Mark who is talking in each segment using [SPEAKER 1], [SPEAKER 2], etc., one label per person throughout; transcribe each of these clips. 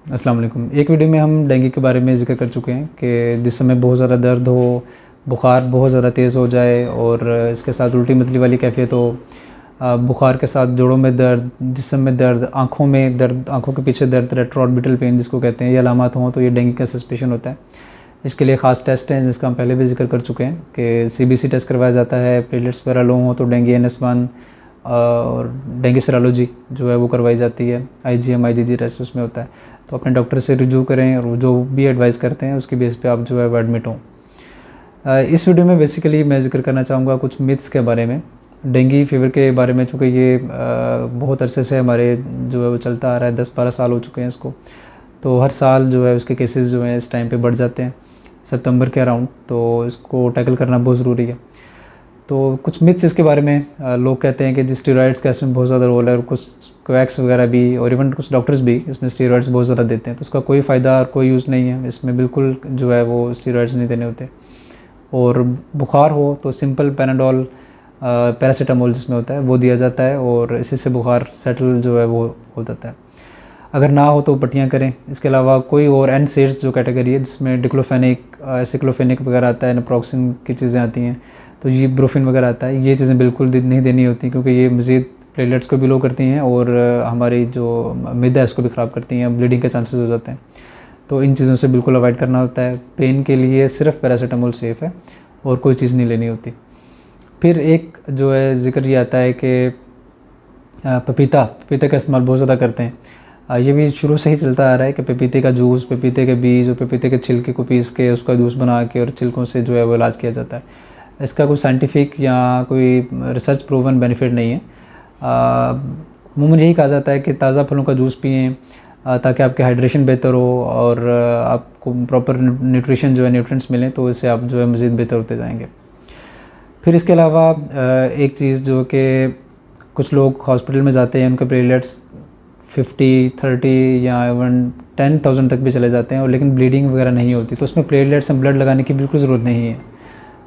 [SPEAKER 1] अस्सलाम वालेकुम। एक वीडियो में हम डेंगू के बारे में ज़िक्र कर चुके हैं कि जिस समय बहुत ज़्यादा दर्द हो, बुखार बहुत ज़्यादा तेज़ हो जाए और इसके साथ उल्टी मतली वाली कैफ़ियत हो, बुखार के साथ जोड़ों में दर्द, जिस्म में दर्द, आँखों में दर्द, आँखों के पीछे दर्द, रेट्रोऑर्बिटल पेन जिसको कहते हैं, ये अलामत हों तो ये डेंगू का सस्पेशन होता है। इसके लिए ख़ास टेस्ट हैं जिसका हम पहले भी ज़िक्र कर चुके हैं कि सीबीसी टेस्ट करवाया जाता है, प्लेटलेट्स वगैरह लो हों तो डेंगू NS1 और डेंगू सीरोलॉजी जो है वो करवाई जाती है। IgM IgG टेस्ट उसमें होता है। तो अपने डॉक्टर से रिव्यू करें और जो भी एडवाइस करते हैं उसकी बेस पे आप जो है वो एडमिट हों। इस वीडियो में बेसिकली मैं ज़िक्र करना चाहूँगा कुछ मिथ्स के बारे में, डेंगू फीवर के बारे में, चूँकि ये बहुत अरसे से हमारे जो है वो चलता आ रहा है, 10-12 साल हो चुके हैं इसको। तो हर साल जो है उसके केसेस जो हैं इस टाइम पे बढ़ जाते हैं सितंबर के अराउंड, तो इसको टैकल करना बहुत ज़रूरी है। तो कुछ मिथ्स इसके बारे में, लोग कहते हैं कि जिस स्टेरॉइड्स का इसमें बहुत ज़्यादा रोल है, और कुछ क्वैक्स वगैरह भी और इवन कुछ डॉक्टर्स भी इसमें स्टेरॉइड्स बहुत ज़्यादा देते हैं, तो उसका कोई फ़ायदा और कोई यूज़ नहीं है। इसमें बिल्कुल जो है वो स्टेरॉइड्स नहीं देने होते। और बुखार हो तो सिंपल पैनाडोल, पैरासीटामोल जिसमें होता है वो दिया जाता है और इसी से बुखार सेटल जो है वो हो जाता है। अगर ना हो तो पट्टियाँ करें। इसके अलावा कोई और NSAIDs जो कैटेगरी है जिसमें डिक्लोफेनिक, एसिक्लोफेनिक वगैरह आता है, नेप्रोक्सिन की चीज़ें आती हैं, तो ये ब्रोफिन वगैरह आता है, ये चीज़ें बिल्कुल नहीं देनी होती क्योंकि ये मज़ीद प्लेटलेट्स को भी लो करती हैं और हमारी जो मैदा है उसको भी ख़राब करती हैं, ब्लीडिंग के चांसेस हो जाते हैं। तो इन चीज़ों से बिल्कुल अवॉइड करना होता है। पेन के लिए सिर्फ पैरासीटामोल सेफ़ है और कोई चीज़ नहीं लेनी होती। फिर एक जो है ज़िक्र ये आता है कि पपीते का इस्तेमाल बहुत ज़्यादा करते हैं। ये भी शुरू से ही चलता आ रहा है कि पपीते का जूस, पपीते के बीज और पपीते के छिलके को पीस के उसका जूस बना के और छिलकों से जो है वो इलाज किया जाता है। इसका कोई साइंटिफिक या कोई रिसर्च प्रूवन बेनिफिट नहीं है। अमूमन यही कहा जाता है कि ताज़ा फलों का जूस पिएं ताकि आपकी हाइड्रेशन बेहतर हो और आपको प्रॉपर न्यूट्रिशन जो है न्यूट्रिएंट्स मिलें, तो इससे आप जो है मज़ीद बेहतर होते जाएंगे। फिर इसके अलावा एक चीज़ जो कि कुछ लोग हॉस्पिटल में जाते हैं, उनके प्लेटलेट्स 50, 30 या इवन 10,000 तक भी चले जाते हैं और लेकिन ब्लीडिंग वगैरह नहीं होती, तो उसमें प्लेटलेट्स में ब्लड लगाने की बिल्कुल ज़रूरत नहीं है,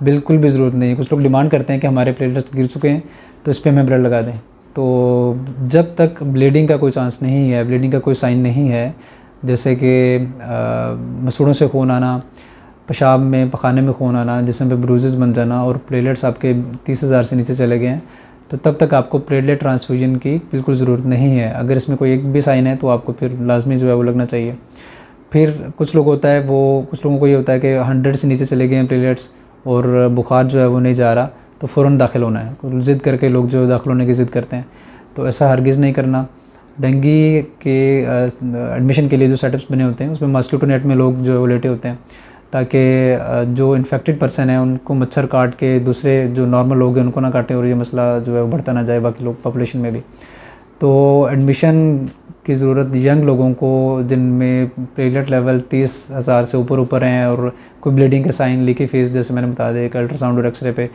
[SPEAKER 1] बिल्कुल भी ज़रूरत नहीं है। कुछ लोग डिमांड करते हैं कि हमारे प्लेटलेट्स गिर चुके हैं तो इस पर हमें ब्लड लगा दें। तो जब तक ब्लीडिंग का कोई चांस नहीं है, ब्लीडिंग का कोई साइन नहीं है, जैसे कि मसूड़ों से खून आना, पेशाब में, पखाने में खून आना, जिसमें पे ब्रूजेस बन जाना और प्लेटलेट्स आपके 30,000 से नीचे चले गए हैं, तो तब तक आपको प्लेटलेट ट्रांसफ्यूजन की बिल्कुल ज़रूरत नहीं है। अगर इसमें कोई एक भी साइन है तो आपको फिर लाजमी जो है वो लगना चाहिए। फिर कुछ लोगों को ये होता है कि 100 से नीचे चले गए हैं प्लेटलेट्स और बुखार जो है वो नहीं जा रहा, तो फ़ौरन दाखिल होना है। ज़िद करके लोग जो दाखिल होने की ज़िद करते हैं, तो ऐसा हरगिज़ नहीं करना। डेंगू के एडमिशन के लिए जो सेटअप्स बने होते हैं उसमें मॉस्किटो नेट में लोग जो है वो लेटे होते हैं ताकि जो इन्फेक्टेड पर्सन है उनको मच्छर काट के दूसरे जो नॉर्मल लोग हैं उनको ना काटें और ये मसला जो है वो बढ़ता ना जाए बाकी लोग पॉपुलेशन में भी। तो एडमिशन की ज़रूरत यंग लोगों को जिनमें प्लेटलेट लेवल 30,000 से ऊपर हैं और कोई ब्लीडिंग के साइन, लीकी फेस जैसे मैंने बता दिया, एक अल्ट्रासाउंड और एक्सरे पे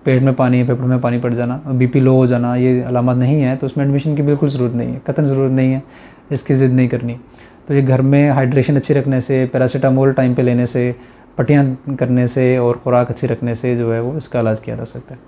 [SPEAKER 1] पेट में पानी, फेफड़ों में पानी पड़ जाना, BP लो हो जाना, ये अलामत नहीं है तो उसमें एडमिशन की बिल्कुल ज़रूरत नहीं है, कतई ज़रूरत नहीं है, इसकी ज़िद नहीं करनी। तो ये घर में हाइड्रेशन अच्छी रखने से, पैरासीटामोल टाइम पे लेने से, पट्टियाँ करने से और खुराक अच्छी रखने से जो है वो इसका इलाज किया जा सकता है।